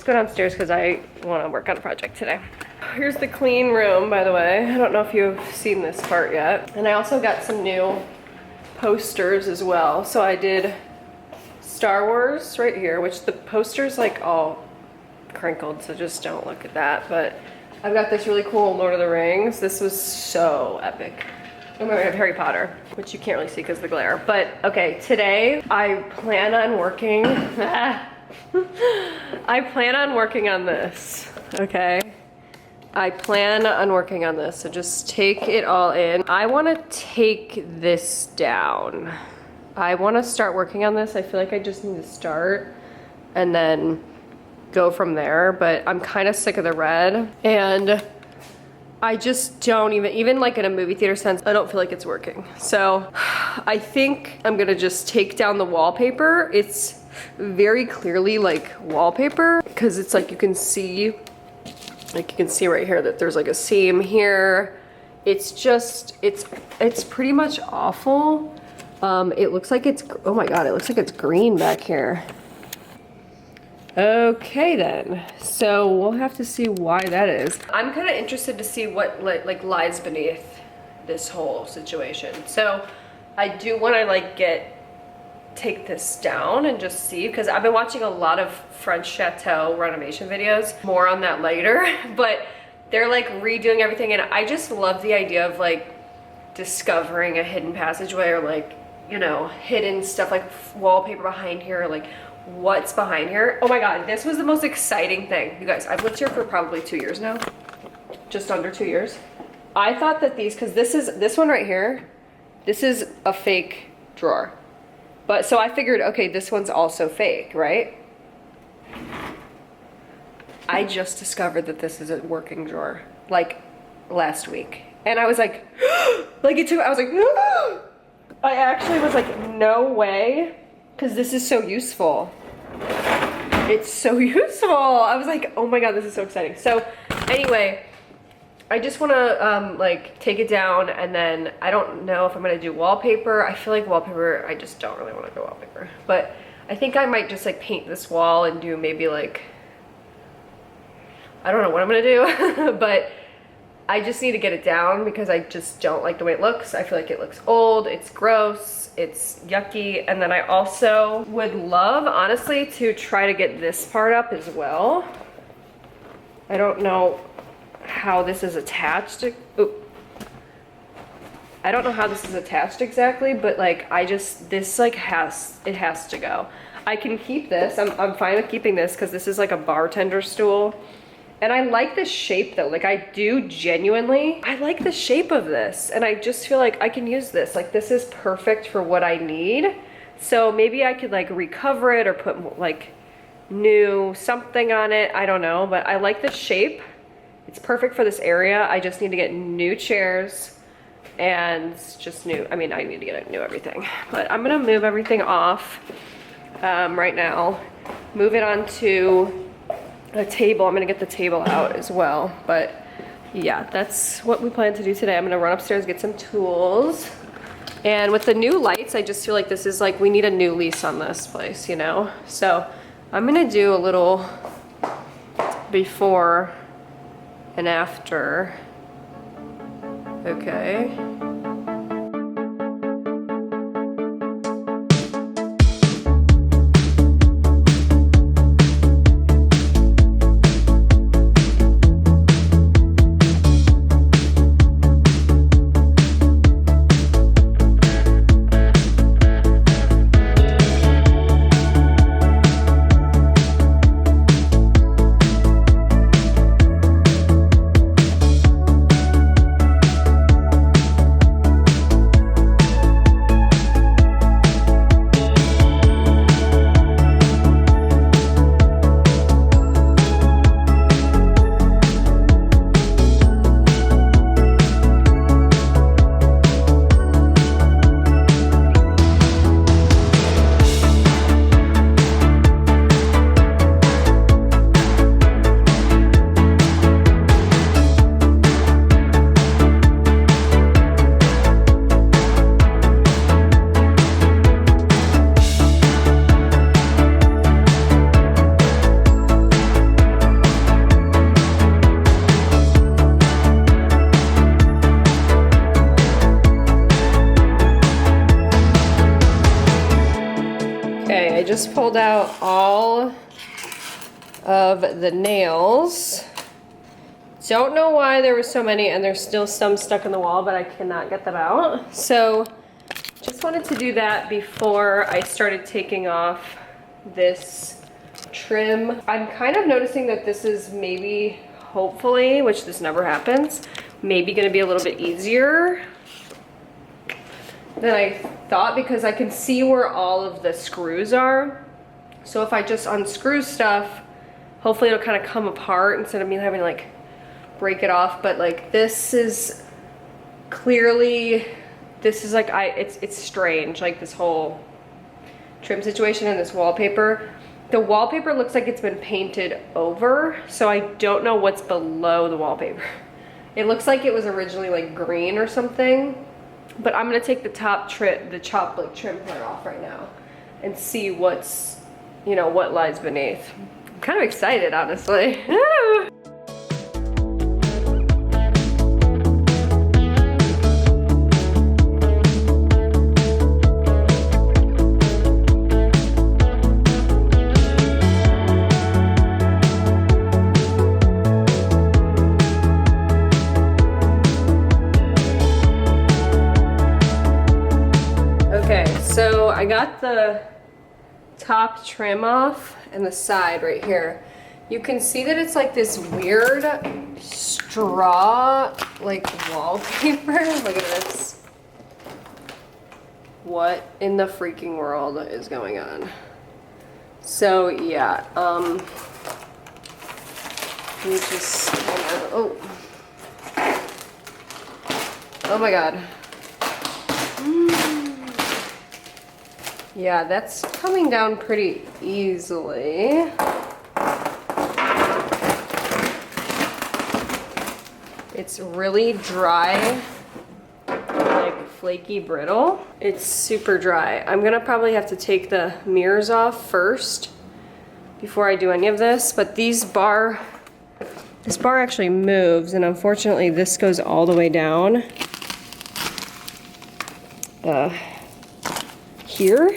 go downstairs because I want to work on a project today. Here's the clean room, by the way. I don't know if you've seen this part yet. And I also got some new posters as well. So I did Star Wars right here, which the poster's like all crinkled, so just don't look at that. But I've got this really cool Lord of the Rings. This was so epic. And we have Harry Potter, which you can't really see because of the glare. But okay, today I plan on working. I plan on working on this, okay? I plan on working on this, so just take it all in. I want to take this down. I want to start working on this. I feel like I just need to start and then go from there, but I'm kind of sick of the red, and I just don't even like in a movie theater sense, I don't feel like it's working. So I think I'm gonna just take down the wallpaper. It's very clearly like wallpaper because it's like you can see right here that there's like a seam here. It's just, it's pretty much awful. It looks like it's, oh my God, it looks like it's green back here. Okay then, so we'll have to see why that is. I'm kind of interested to see what like lies beneath this whole situation. So I do want to take this down and just see, because I've been watching a lot of French chateau renovation videos. More on that later, but they're like redoing everything, and I just love the idea of like discovering a hidden passageway, or like, you know, hidden stuff like wallpaper behind here, like what's behind here. Oh my God, this was the most exciting thing. You guys, I've lived here for probably 2 years now, just under 2 years. I thought that these, because this one right here, this is a fake drawer. But so I figured, okay, this one's also fake, right? I just discovered that this is a working drawer, like last week. And I was like, I was like, I actually was like, no way, because this is so useful. It's so useful. I was like, oh my God, this is so exciting. So anyway, I just want to like take it down, and then I don't know if I'm going to do wallpaper. I feel like wallpaper, I just don't really want to go wallpaper. But I think I might just like paint this wall and do maybe like, I don't know what I'm going to do, but I just need to get it down because I just don't like the way it looks. I feel like it looks old, it's gross, it's yucky. And then I also would love, honestly, to try to get this part up as well. I don't know how this is attached. I don't know how this is attached exactly, but like this like has to go. I can keep this. I'm fine with keeping this because this is like a bartender stool. And I like the shape though, like I do genuinely, I like the shape of this, and I just feel like I can use this. Like this is perfect for what I need. So maybe I could like recover it or put like new something on it. I don't know, but I like the shape. It's perfect for this area. I just need to get new chairs and just new, I mean, I need to get new everything. But I'm gonna move everything off right now. Move it onto a table. I'm gonna get the table out as well. But yeah, that's what we plan to do today. I'm gonna run upstairs, get some tools. And with the new lights, I just feel like this is like, we need a new lease on this place, you know? So I'm gonna do a little before and after. Okay. just pulled out all of the nails. Don't know why there were so many, and there's still some stuck in the wall, but I cannot get them out. So just wanted to do that before I started taking off this trim. I'm kind of noticing that this is maybe, hopefully, which this never happens, maybe gonna be a little bit easier than I thought, because I can see where all of the screws are. So if I just unscrew stuff, hopefully it'll kind of come apart instead of me having to like break it off. But like this is clearly, this is like, it's strange, like this whole trim situation and this wallpaper. The wallpaper looks like it's been painted over, so I don't know what's below the wallpaper. It looks like it was originally like green or something, but I'm gonna take the top trim, the chopped like trim part off right now and see what's, you know, what lies beneath. I'm kind of excited, honestly. So I got the top trim off and the side right here. You can see that it's like this weird straw like wallpaper. Look at this. What in the freaking world is going on? So yeah, let me just, oh my God. Yeah, that's coming down pretty easily. It's really dry, like flaky brittle. It's super dry. I'm gonna probably have to take the mirrors off first before I do any of this, but this bar actually moves, and unfortunately this goes all the way down here.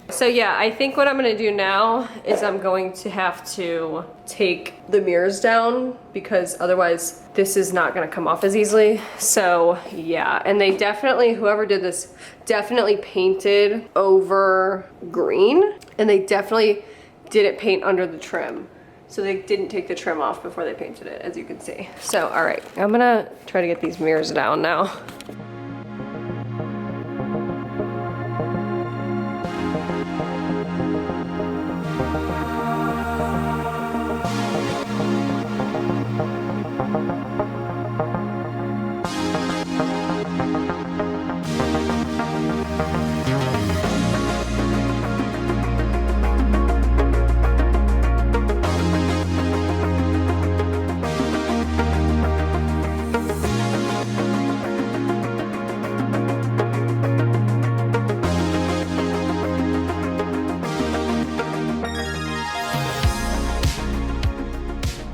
So yeah, I think what I'm gonna do now is I'm going to have to take the mirrors down, because otherwise this is not gonna come off as easily. So yeah, and they definitely, whoever did this, definitely painted over green, and they definitely didn't paint under the trim. So they didn't take the trim off before they painted it, as you can see. So all right, I'm gonna try to get these mirrors down now.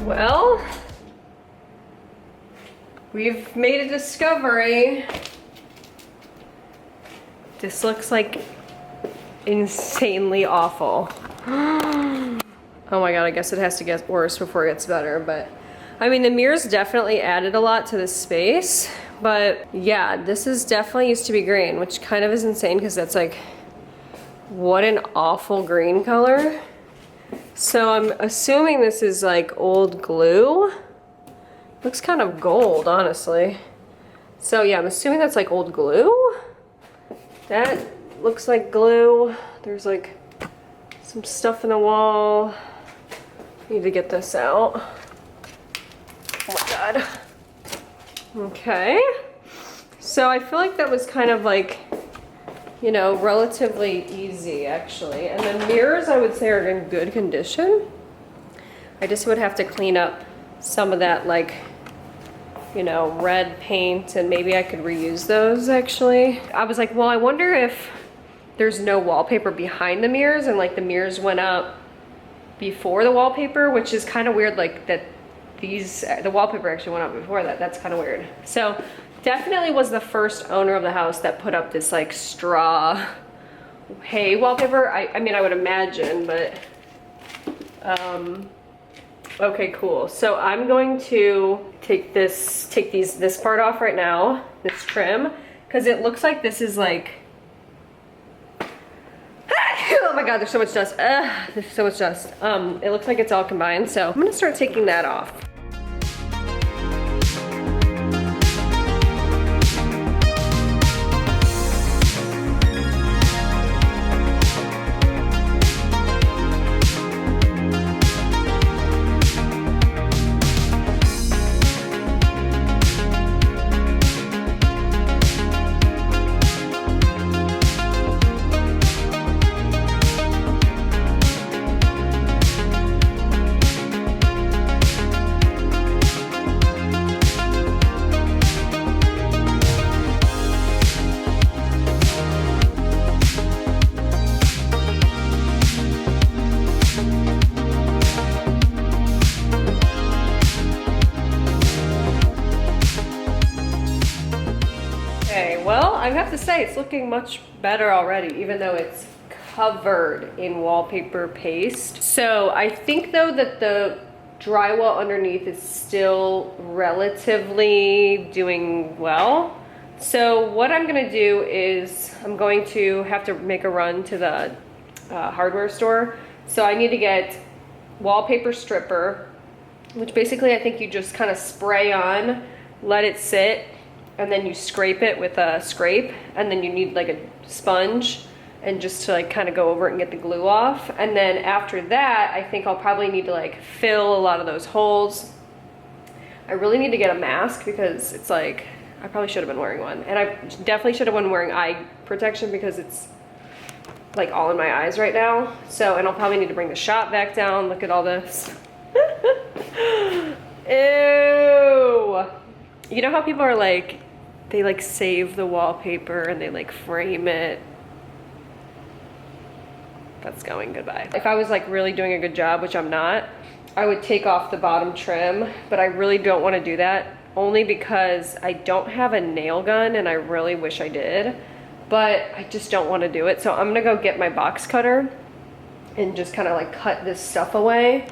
Well, we've made a discovery. This looks like insanely awful. Oh my God, I guess it has to get worse before it gets better, but I mean, the mirrors definitely added a lot to this space, but yeah, this is definitely used to be green, which kind of is insane because that's like, what an awful green color. So I'm assuming this is like old glue. Looks kind of gold, honestly. So yeah, I'm assuming that's like old glue. That looks like glue. There's like some stuff in the wall. Need to get this out. Oh my God. Okay. So I feel like that was kind of like, you know, relatively easy actually. And the mirrors I would say are in good condition. I just would have to clean up some of that like, you know, red paint, and maybe I could reuse those actually. I was like, well, I wonder if there's no wallpaper behind the mirrors and like the mirrors went up before the wallpaper, which is kind of weird, like that the wallpaper actually went up before that. That's kind of weird. So definitely was the first owner of the house that put up this like straw hay wallpaper. I mean, I would imagine, but okay, cool. So I'm going to take this part off right now, this trim, because it looks like this is like, oh my god, there's so much dust. There's so much dust. It looks like it's all combined, so I'm gonna start taking that off. Well, I have to say it's looking much better already, even though it's covered in wallpaper paste. So I think though that the drywall underneath is still relatively doing well. So what I'm gonna do is I'm going to have to make a run to the hardware store. So I need to get wallpaper stripper, which basically I think you just kind of spray on, let it sit, and then you scrape it with a scrape, and then you need like a sponge and just to like kind of go over it and get the glue off. And then after that, I think I'll probably need to like fill a lot of those holes. I really need to get a mask because it's like, I probably should have been wearing one. And I definitely should have been wearing eye protection because it's like all in my eyes right now. So, and I'll probably need to bring the shot back down. Look at all this. Ew. You know how people are like, they like save the wallpaper and they like frame it. That's going goodbye. If I was like really doing a good job, which I'm not, I would take off the bottom trim, but I really don't want to do that only because I don't have a nail gun and I really wish I did, but I just don't want to do it. So I'm gonna go get my box cutter and just kind of like cut this stuff away.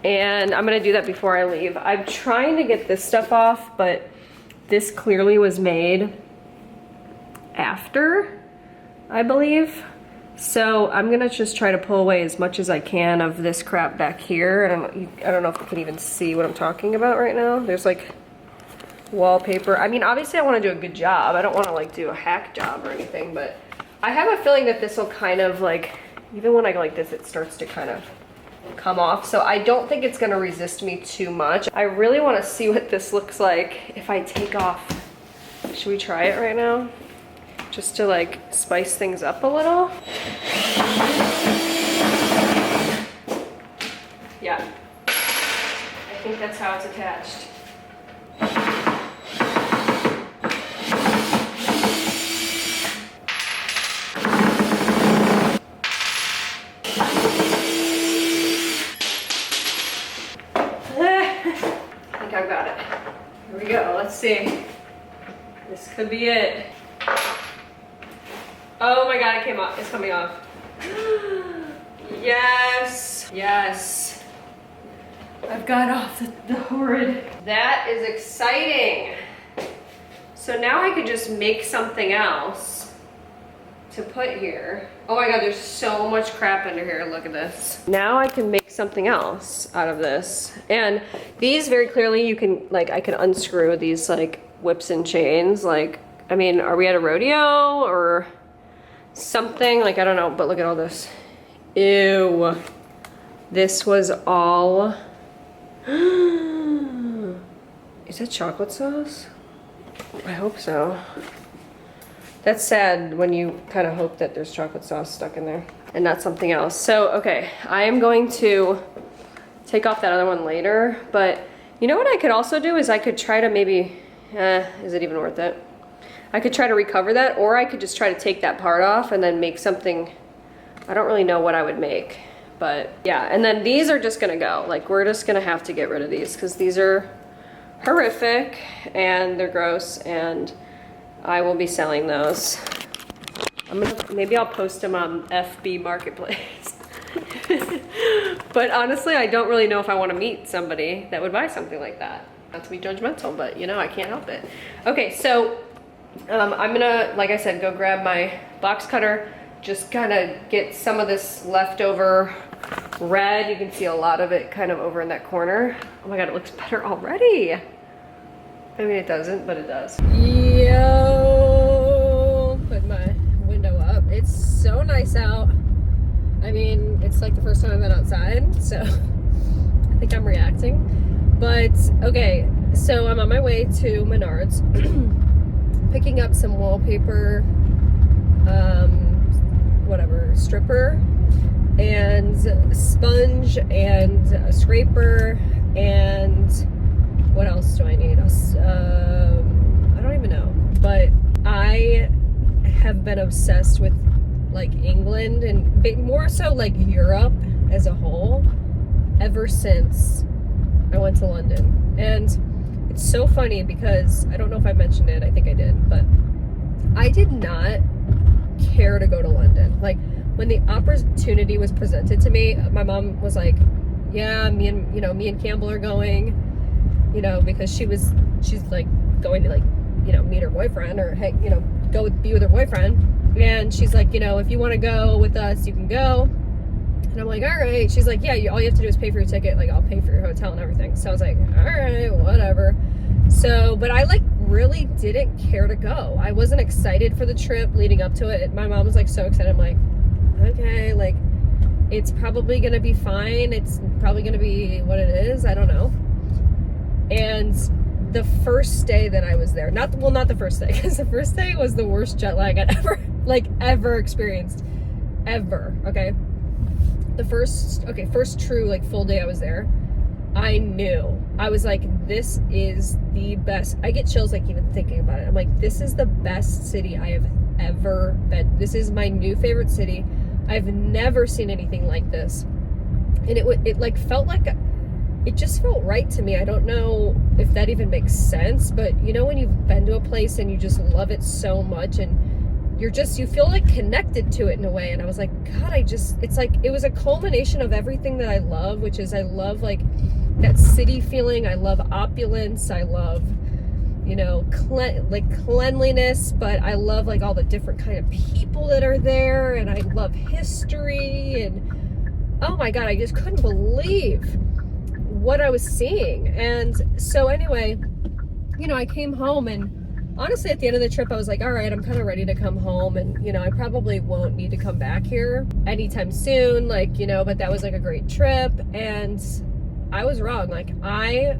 And I'm gonna do that before I leave. I'm trying to get this stuff off, but this clearly was made after, I believe. So I'm gonna just try to pull away as much as I can of this crap back here. And I don't know if you can even see what I'm talking about right now. There's like wallpaper. I mean, obviously I wanna do a good job. I don't wanna like do a hack job or anything, but I have a feeling that this will kind of like, even when I go like this, it starts to kind of come off. So I don't think it's gonna resist me too much. I really wanna see what this looks like if I take off. Should we try it right now? Just to like spice things up a little. Yeah, I think that's how it's attached. I've got it. Here we go, let's see. This could be it. Oh my god, it came off, it's coming off. Yes, yes. I've got off the horrid. That is exciting. So now I could just make something else to put here. Oh my god, there's so much crap under here, look at this. Now I can make something else out of this. And these very clearly you can, like, I can unscrew these like whips and chains. Like, I mean, are we at a rodeo or something? Like, I don't know, but look at all this. Ew. This was all, is that chocolate sauce? I hope so. That's sad when you kind of hope that there's chocolate sauce stuck in there and not something else. So, okay, I am going to take off that other one later, but you know what I could also do is I could try to maybe, is it even worth it? I could try to recover that, or I could just try to take that part off and then make something. I don't really know what I would make, but yeah. And then these are just gonna go. Like, we're just gonna have to get rid of these because these are horrific and they're gross, and I will be selling those. Maybe I'll post them on FB Marketplace. But honestly, I don't really know if I want to meet somebody that would buy something like that. Not to be judgmental, but you know, I can't help it. Okay, so I'm gonna, like I said, go grab my box cutter, just kind of get some of this leftover red. You can see a lot of it kind of over in that corner. Oh my God, it looks better already. I mean, it doesn't, but it does. Yo, put my window up. It's so nice out. I mean, it's like the first time I've been outside, so I think I'm reacting. But, okay, so I'm on my way to Menards, picking up some wallpaper, whatever, stripper, and sponge, and a scraper, and what else do I need? I don't even know, but I have been obsessed with like England and more so like Europe as a whole ever since I went to London. And it's so funny because I don't know if I mentioned it, I think I did, but I did not care to go to London. Like when the opportunity was presented to me, my mom was like, yeah, me and Campbell are going, you know, because she's like going to like, you know, meet her boyfriend or hey, you know, be with her boyfriend. And she's like, you know, if you want to go with us, you can go. And I'm like, all right. She's like, yeah, all you have to do is pay for your ticket. Like, I'll pay for your hotel and everything. So I was like, all right, whatever. So, but I like really didn't care to go. I wasn't excited for the trip leading up to it. My mom was like so excited. I'm like, okay, like it's probably going to be fine. It's probably going to be what it is. I don't know. And the first day that I was there, not the first day, because the first day was the worst jet lag I'd ever experienced, ever. Okay, first true like full day I was there, I knew, I was like, this is the best. I get chills like even thinking about it. I'm like, this is the best city I have ever been. This is my new favorite city. I've never seen anything like this, and it like felt like it just felt right to me. I don't know if that even makes sense, but you know when you've been to a place and you just love it so much and you feel like connected to it in a way. And I was like, God, it's like, it was a culmination of everything that I love, which is I love like that city feeling. I love opulence. I love, you know, cleanliness, but I love like all the different kind of people that are there. And I love history. And oh my God, I just couldn't believe what I was seeing. And so anyway, you know, I came home, and honestly at the end of the trip I was like, all right, I'm kind of ready to come home, and you know, I probably won't need to come back here anytime soon, like, you know, but that was like a great trip. And I was wrong. Like I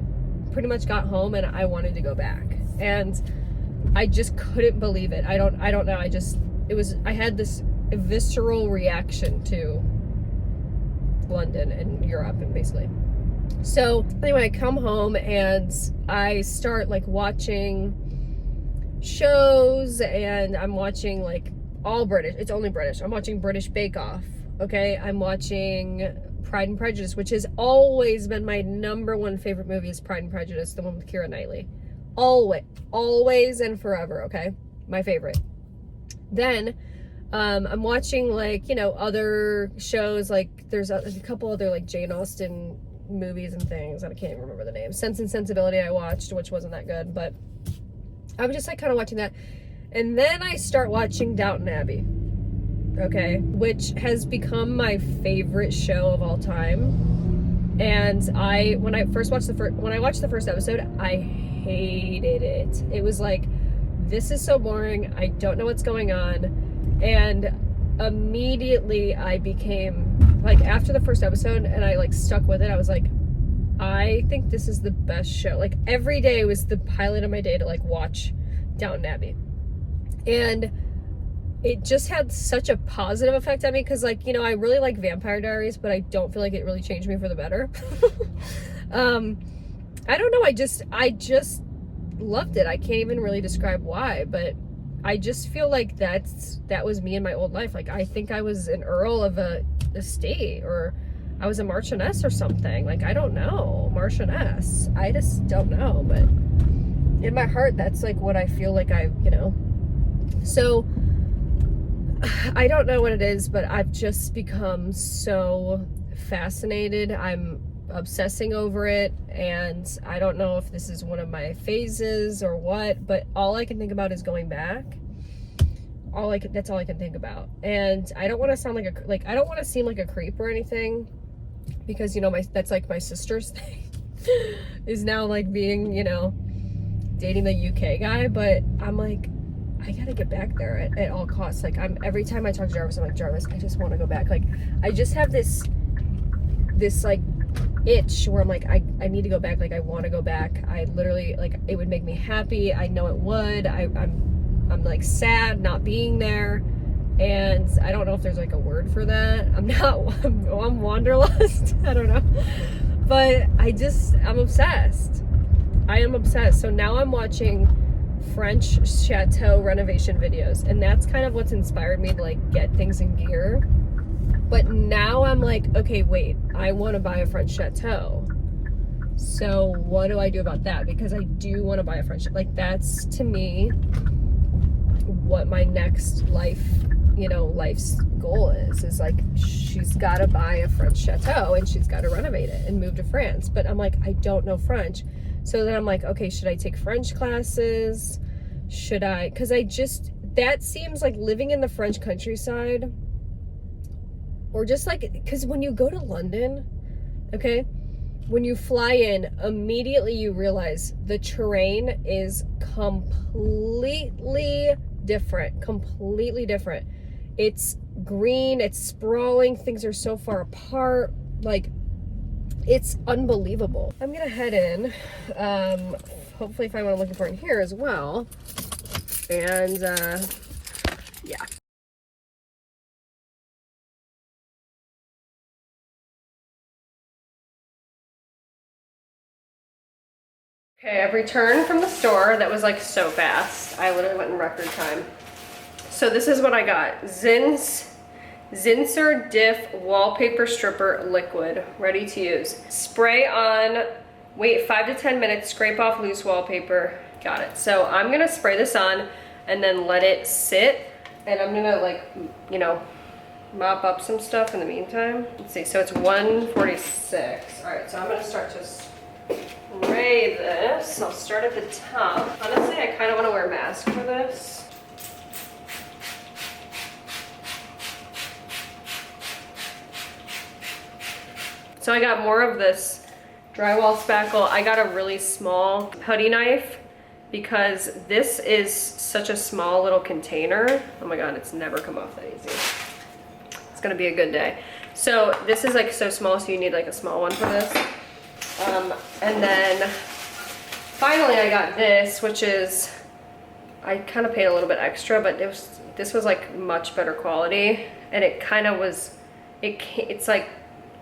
pretty much got home and I wanted to go back, and I just couldn't believe it. I don't know, I had this visceral reaction to London and Europe, and basically. So anyway, I come home and I start like watching shows, and I'm watching like all British. It's only British. I'm watching British Bake Off. Okay. I'm watching Pride and Prejudice, which has always been my number one favorite movie, is Pride and Prejudice, the one with Keira Knightley. Always and forever. Okay. My favorite. Then I'm watching like, you know, other shows, like there's a couple other like Jane Austen movies and things, and I can't even remember the name. Sense and Sensibility I watched, which wasn't that good, but I was just like kind of watching that. And then I start watching Downton Abbey, okay, which has become my favorite show of all time. And when I watched the first episode, I hated it. It was like, this is so boring, I don't know what's going on. And immediately I became like, after the first episode, and I like stuck with it, I was like, I think this is the best show. Like every day was the highlight of my day to like watch Downton Abbey. And it just had such a positive effect on me, because like, you know, I really like Vampire Diaries, but I don't feel like it really changed me for the better. I don't know, I just loved it. I can't even really describe why, but I just feel like that was me in my old life. Like I think I was an earl of a estate, or I was a marchioness or something. Like I don't know, marchioness, I just don't know, but in my heart that's like what I feel like I, you know. So I don't know what it is, but I've just become so fascinated. I'm obsessing over it, and I don't know if this is one of my phases or what, but all I can think about is going back. That's all I can think about. And I don't want to sound like I don't want to seem like a creep or anything, because, you know, that's like my sister's thing is now like being, you know, dating the UK guy, but I'm like, I gotta get back there at all costs. Like, every time I talk to Jarvis, I'm like, Jarvis, I just want to go back. Like, I just have this like itch where I'm like, I need to go back. Like, I want to go back. I literally, like, it would make me happy. I know it would. I'm like sad not being there, and I don't know if there's like a word for that. I'm wanderlust. I don't know, but I'm obsessed. I am obsessed. So now I'm watching French chateau renovation videos, and that's kind of what's inspired me to like get things in gear. But now I'm like, okay, wait, I want to buy a French chateau. So what do I do about that? Because I do want to buy a French, like, that's to me what my next life's goal is like, she's got to buy a French chateau and she's got to renovate it and move to France. But I'm like, I don't know French. So then I'm like, okay, should I take French classes? Should I? Because that seems like living in the French countryside, or just like, because when you go to London, okay, when you fly in, immediately you realize the terrain is completely different. It's green, it's sprawling, things are so far apart, like, it's unbelievable. I'm gonna head in, hopefully find what I'm looking for in here as well, and yeah. Okay, I've returned from the store. That was like so fast. I literally went in record time. So this is what I got. Zinsser Diff Wallpaper Stripper Liquid, ready to use. Spray on, wait 5 to 10 minutes, scrape off loose wallpaper. Got it. So I'm gonna spray this on and then let it sit. And I'm gonna, like, you know, mop up some stuff in the meantime. Let's see, so it's 1:46. All right, so I'm gonna start to spray this. I'll start at the top. Honestly, I kind of want to wear a mask for this. So I got more of this drywall spackle. I got a really small putty knife because this is such a small little container. Oh my God, it's never come off that easy. It's gonna be a good day. So this is like so small, so you need like a small one for this. And then finally I got this, which is, I kind of paid a little bit extra, but this was like much better quality, and it kind of was, it's like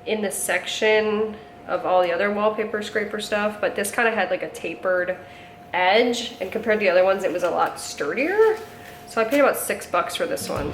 in the section of all the other wallpaper scraper stuff, but this kind of had like a tapered edge, and compared to the other ones it was a lot sturdier. So I paid about $6 for this one.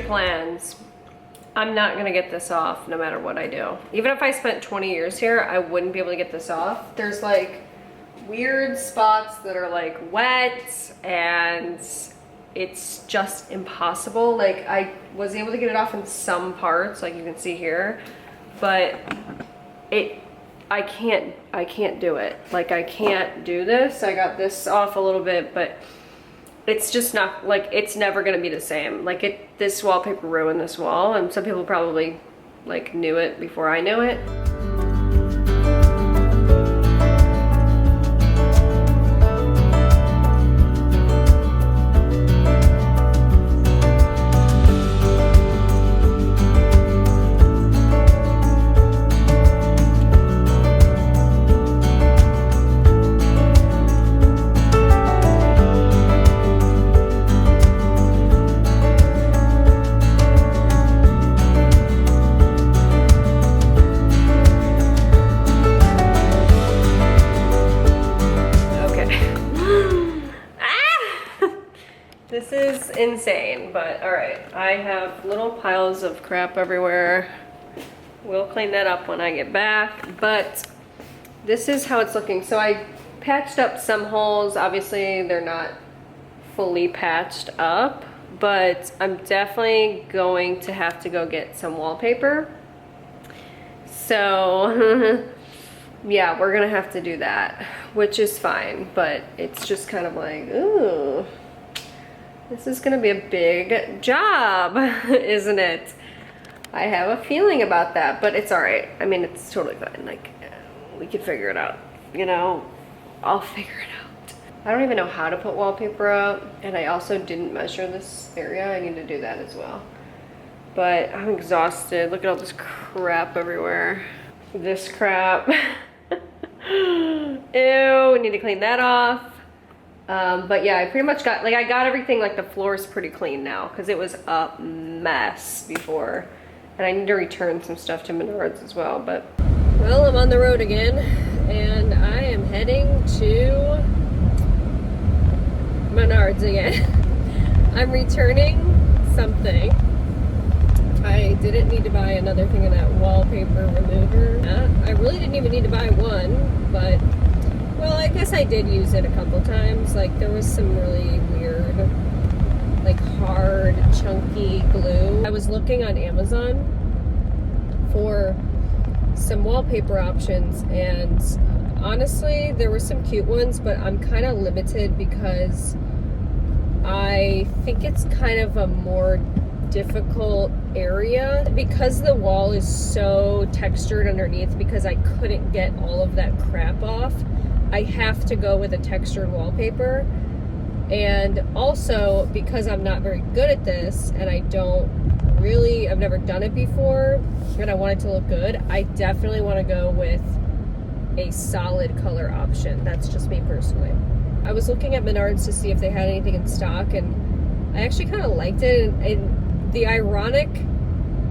plans. I'm not gonna get this off no matter what I do. Even if I spent 20 years here, I wouldn't be able to get this off. There's like weird spots that are like wet and it's just impossible. Like I was able to get it off in some parts, like you can see here, but I can't do it. Like I can't do this. I got this off a little bit, but it's just not, like, it's never gonna be the same. Like this wallpaper ruined this wall, and some people probably like knew it before I knew it. This is insane, but all right. I have little piles of crap everywhere. We'll clean that up when I get back, but this is how it's looking. So I patched up some holes. Obviously, they're not fully patched up, but I'm definitely going to have to go get some wallpaper. So yeah, we're gonna have to do that, which is fine, but it's just kind of like, ooh. This is gonna be a big job, isn't it? I have a feeling about that, but it's all right. I mean, it's totally fine. Like, we can figure it out, you know? I'll figure it out. I don't even know how to put wallpaper up, and I also didn't measure this area. I need to do that as well. But I'm exhausted. Look at all this crap everywhere. This crap. Ew, we need to clean that off. But yeah, I pretty much got, like, I got everything, like the floor is pretty clean now because it was a mess before. And I need to return some stuff to Menards as well, but. Well, I'm on the road again and I am heading to Menards again. I'm returning something. I didn't need to buy another thing of that wallpaper remover. I really didn't even need to buy one, but well, I guess I did use it a couple times. Like, there was some really weird, like, hard, chunky glue. I was looking on Amazon for some wallpaper options, and honestly, there were some cute ones, but I'm kind of limited because I think it's kind of a more difficult area because the wall is so textured underneath, because I couldn't get all of that crap off. I have to go with a textured wallpaper, and also because I'm not very good at this and I've never done it before and I want it to look good, I definitely want to go with a solid color option. That's just me personally. I was looking at Menards to see if they had anything in stock, and I actually kind of liked it, and the ironic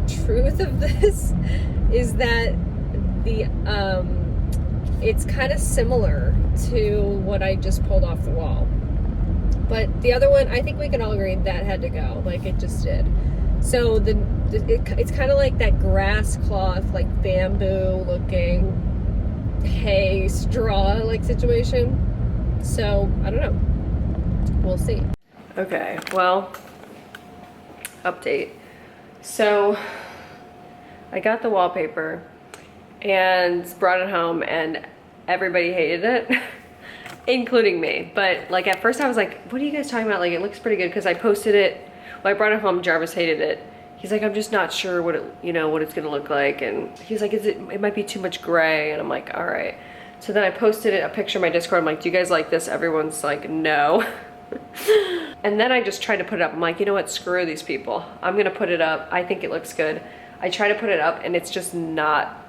truth of this is that it's kind of similar to what I just pulled off the wall. But the other one, I think we can all agree that had to go. Like, it just did. So it's kind of like that grass cloth, like bamboo looking hay straw like situation. So I don't know. We'll see. Okay, well, update. So I got the wallpaper and brought it home, and everybody hated it, including me. But like at first I was like, what are you guys talking about? Like, it looks pretty good, because I posted it. Well, I brought it home, Jarvis hated it. He's like, I'm just not sure what it's gonna look like. And he's like, it might be too much gray. And I'm like, all right. So then I posted a picture on my Discord. I'm like, do you guys like this? Everyone's like, no. And then I just tried to put it up. I'm like, you know what, screw these people. I'm gonna put it up. I think it looks good. I try to put it up and it's just not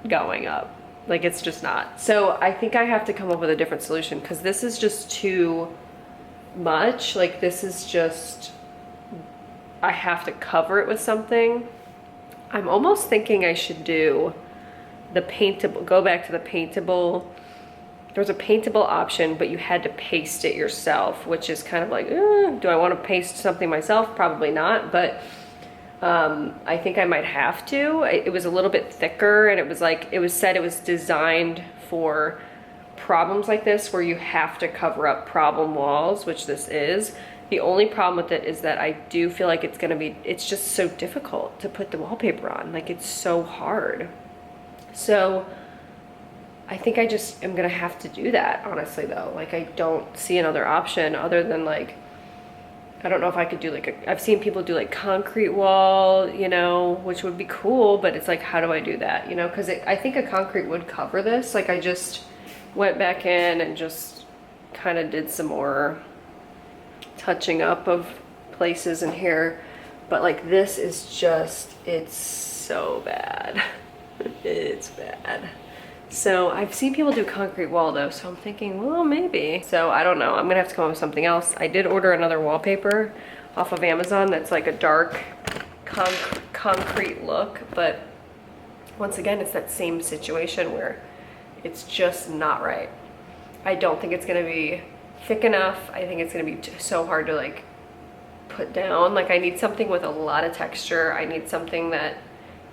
going up. Like, it's just not. So I think I have to come up with a different solution, because this is just too much. Like, this is just, I have to cover it with something. I'm almost thinking I should do the paintable, go back to the paintable. There was a paintable option, but you had to paste it yourself, which is kind of like, do I want to paste something myself? Probably not, but I think I might have to. It was a little bit thicker, and it was like, it was said it was designed for problems like this where you have to cover up problem walls, which this is. The only problem with it is that I do feel like it's just so difficult to put the wallpaper on. Like, it's so hard. So I think I just am gonna have to do that, honestly though. Like, I don't see another option other than like, I don't know if I could do like I've seen people do like concrete wall, you know, which would be cool, but it's like, how do I do that? You know, because I think a concrete would cover this. Like, I just went back in and just kind of did some more touching up of places in here. But like, this is just, it's so bad. It's bad. So I've seen people do concrete wall though, so I'm thinking, well, maybe. So I don't know, I'm gonna have to come up with something else. I did order another wallpaper off of Amazon that's like a dark concrete look, but once again, it's that same situation where it's just not right. I don't think it's gonna be thick enough. I think it's gonna be so hard to like put down. Like, I need something with a lot of texture. I need something that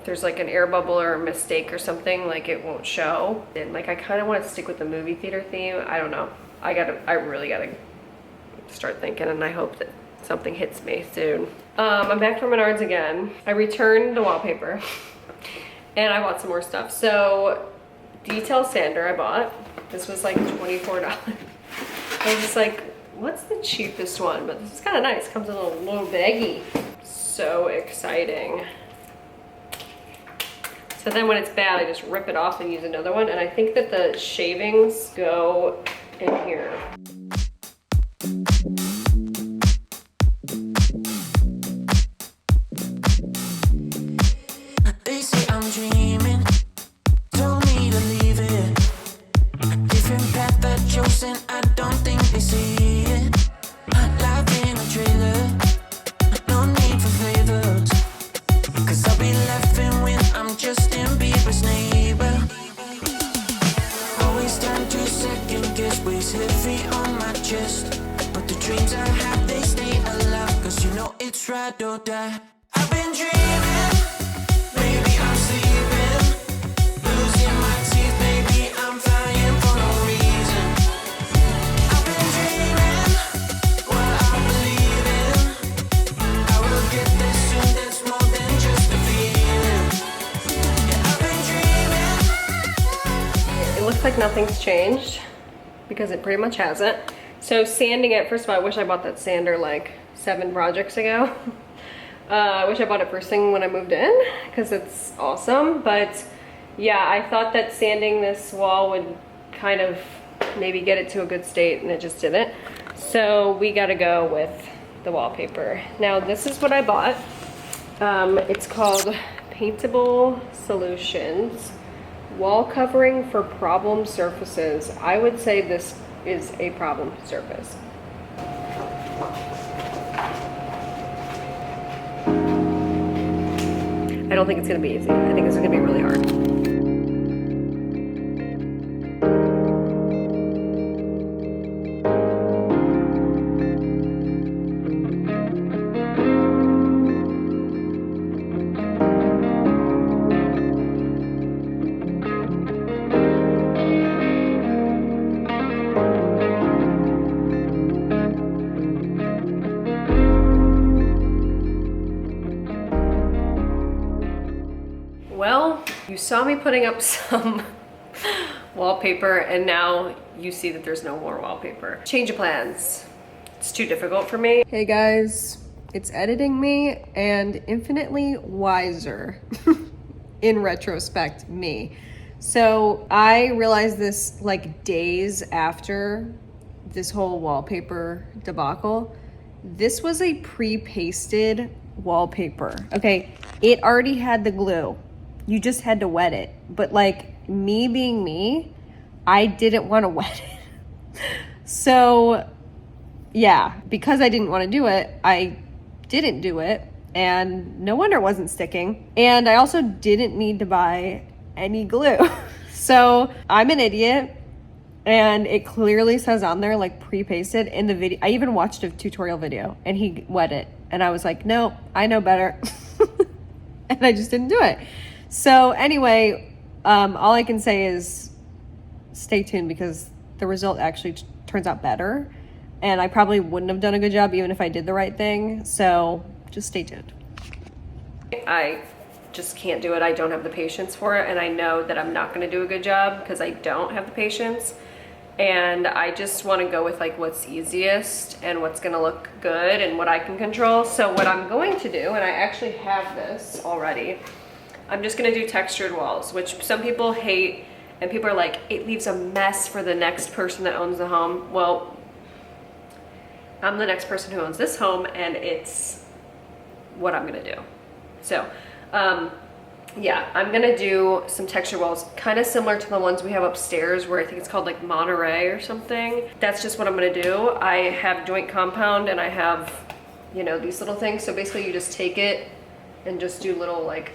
if there's like an air bubble or a mistake or something, like, it won't show. And like, I kind of want to stick with the movie theater theme. I don't know. I really gotta start thinking, and I hope that something hits me soon. I'm back from Menards again. I returned the wallpaper and I bought some more stuff. So detail sander I bought. This was like $24. I was just like, what's the cheapest one? But this is kind of nice. Comes in a little baggie. So exciting. So then when it's bad, I just rip it off and use another one. And I think that the shavings go in here. They say I'm dreaming, told me to leave it. Different path I've chosen, I don't think they see it. Life in a trailer, no need for favors. Cause I'll be laughing when I'm Justin Bieber's neighbor. Always time to second guess, weighs heavy on my chest. But the dreams I have, they stay alive. Cause you know it's ride or die. I've been dreaming, maybe I'm sleeping, losing my teeth, maybe I'm flying for no reason. I've been dreaming, what I believe in. I will get there soon, that's more than just a feeling. Yeah, I've been dreaming. It looks like nothing's changed because it pretty much hasn't. So sanding it, first of all, I wish I bought that sander like 7 projects ago. I wish I bought it first thing when I moved in because it's awesome. But yeah, I thought that sanding this wall would kind of maybe get it to a good state, and it just didn't. So we gotta go with the wallpaper. Now this is what I bought. It's called Paintable Solutions Wall Covering for Problem Surfaces. I would say this is a problem surface. I don't think it's gonna be easy. I think this is gonna be really hard. Well, you saw me putting up some wallpaper, and now you see that there's no more wallpaper. Change of plans. It's too difficult for me. Hey guys, it's editing me and infinitely wiser in retrospect me. So I realized this like days after this whole wallpaper debacle. This was a pre-pasted wallpaper. Okay, it already had the glue. You just had to wet it. But like me being me, I didn't want to wet it. So yeah, because I didn't want to do it, I didn't do it. And no wonder it wasn't sticking. And I also didn't need to buy any glue. So I'm an idiot. And it clearly says on there like pre-pasted in the video. I even watched a tutorial video and he wet it. And I was like, no, I know better. and I just didn't do it. So anyway, all I can say is stay tuned because the result actually turns out better. And I probably wouldn't have done a good job even if I did the right thing. So just stay tuned. I just can't do it. I don't have the patience for it. And I know that I'm not going to do a good job because I don't have the patience. And I just want to go with like what's easiest and what's going to look good and what I can control. So what I'm going to do, and I actually have this already, I'm just going to do textured walls, which some people hate. And people are like, it leaves a mess for the next person that owns the home. Well, I'm the next person who owns this home, and it's what I'm gonna do. So, yeah, I'm gonna do some texture walls, kind of similar to the ones we have upstairs, where I think it's called like Monterey or something. That's just what I'm gonna do. I have joint compound, and I have, you know, these little things. So basically you just take it and just do little like,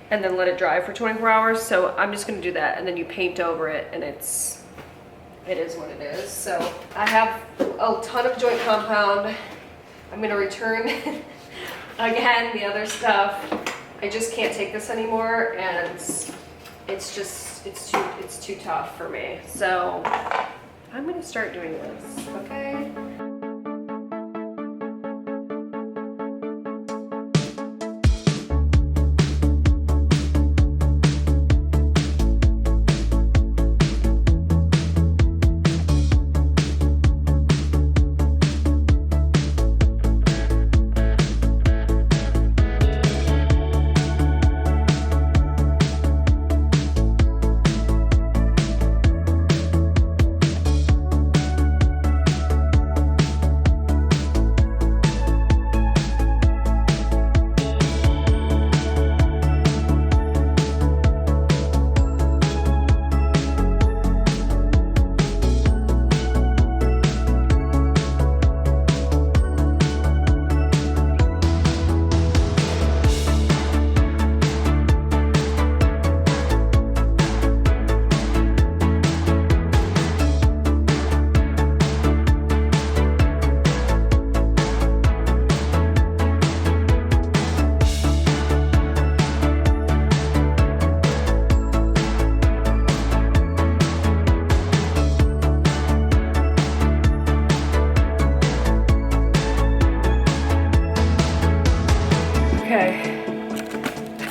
and then let it dry for 24 hours. So I'm just gonna do that, and then you paint over it, and it is what it is. So I have a ton of joint compound. I'm gonna return again the other stuff. I just can't take this anymore, and it's too tough for me. So I'm gonna start doing this, okay?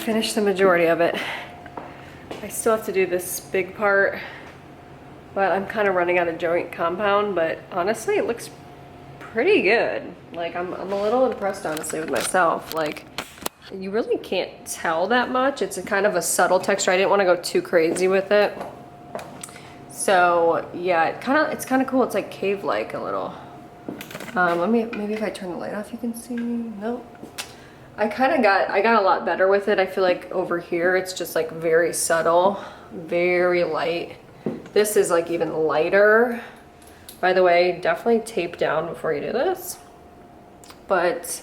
Finished the majority of it. I still have to do this big part, but I'm kind of running out of joint compound, but honestly it looks pretty good. Like I'm a little impressed honestly with myself. Like you really can't tell that much. It's a kind of a subtle texture. I didn't want to go too crazy with it. So yeah, it's kind of cool. It's like cave-like a little. Maybe if I turn the light off you can see. Nope. I got a lot better with it. I feel like over here it's just like very subtle, very light. This is like even lighter. By the way, definitely tape down before you do this. But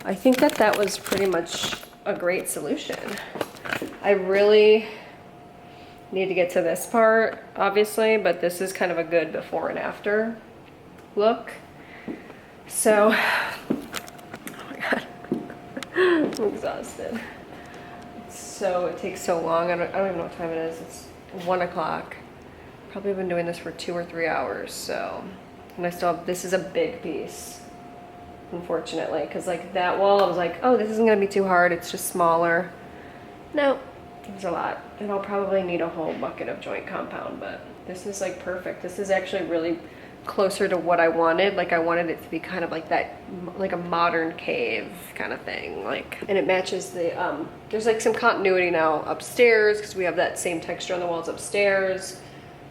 I think that was pretty much a great solution. I really need to get to this part, obviously, but this is kind of a good before and after look. So, I'm exhausted. So it takes so long. I don't even know what time it is. It's 1 o'clock. Probably been doing this for 2 or 3 hours. So, and I still have, this is a big piece, unfortunately, because like that wall, I was like, oh, this isn't gonna be too hard. It's just smaller. No, it's a lot. And I'll probably need a whole bucket of joint compound, but this is like perfect. This is actually really closer to what I wanted. Like I wanted it to be kind of like that, like a modern cave kind of thing. Like, and it matches the, there's like some continuity now upstairs because we have that same texture on the walls upstairs.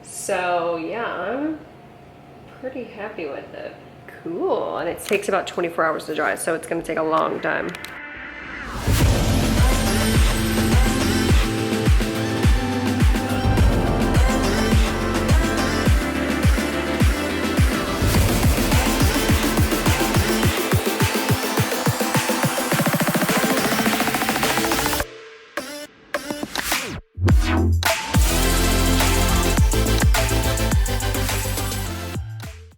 So yeah, I'm pretty happy with it. Cool. And it takes about 24 hours to dry, so it's gonna take a long time.